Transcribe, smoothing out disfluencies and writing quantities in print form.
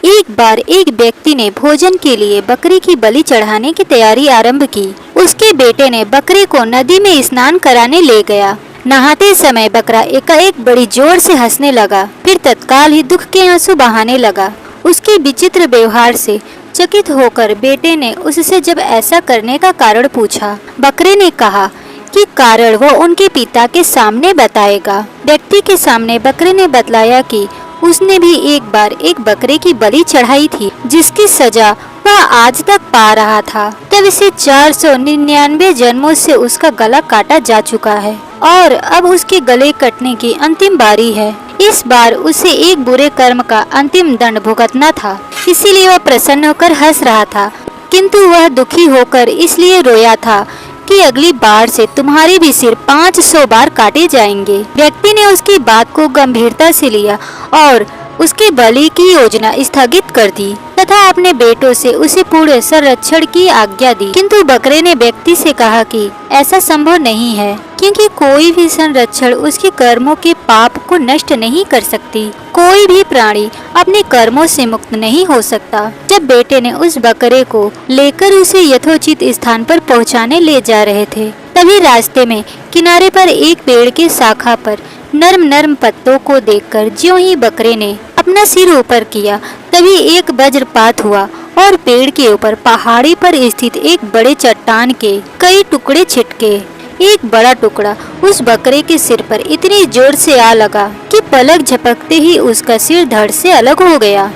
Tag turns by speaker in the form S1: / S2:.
S1: एक बार एक व्यक्ति ने भोजन के लिए बकरी की बलि चढ़ाने की तैयारी आरंभ की। उसके बेटे ने बकरे को नदी में स्नान कराने ले गया। नहाते समय बकरा एकाएक बड़ी जोर से हंसने लगा, फिर तत्काल ही दुख के आंसू बहाने लगा। उसके विचित्र व्यवहार से चकित होकर बेटे ने उससे जब ऐसा करने का कारण पूछा, बकरे ने कहा कि कारण वो उनके पिता के सामने बताएगा। व्यक्ति के सामने बकरे ने बतलाया कि उसने भी एक बार एक बकरे की बलि चढ़ाई थी, जिसकी सजा वह आज तक पा रहा था। तब से 499 जन्मों से उसका गला काटा जा चुका है और अब उसके गले कटने की अंतिम बारी है। इस बार उसे एक बुरे कर्म का अंतिम दंड भुगतना था, इसीलिए वह प्रसन्न होकर हंस रहा था, किंतु वह दुखी होकर इसलिए रोया था कि अगली बार से तुम्हारे भी सिर 500 बार काटे जाएंगे। व्यक्ति ने उसकी बात को गंभीरता से लिया और उसके बलि की योजना स्थगित कर दी तथा अपने बेटों से उसे पूरे संरक्षण की आज्ञा दी। किंतु बकरे ने व्यक्ति से कहा कि ऐसा संभव नहीं है, क्योंकि कोई भी संरक्षण उसके कर्मों के पाप को नष्ट नहीं कर सकती। कोई भी प्राणी अपने कर्मों से मुक्त नहीं हो सकता। जब बेटे ने उस बकरे को लेकर उसे यथोचित स्थान पर पहुंचाने ले जा रहे थे, तभी रास्ते में किनारे पर एक पेड़ के शाखा पर नर्म नर्म पत्तों को देखकर ज्यों ही बकरे ने अपना सिर ऊपर किया, तभी एक वज्रपात हुआ और पेड़ के ऊपर पहाड़ी पर स्थित एक बड़े चट्टान के कई टुकड़े छिटके। एक बड़ा टुकड़ा उस बकरे के सिर पर इतनी जोर से आ लगा कि पलक झपकते ही उसका सिर धड़ से अलग हो गया।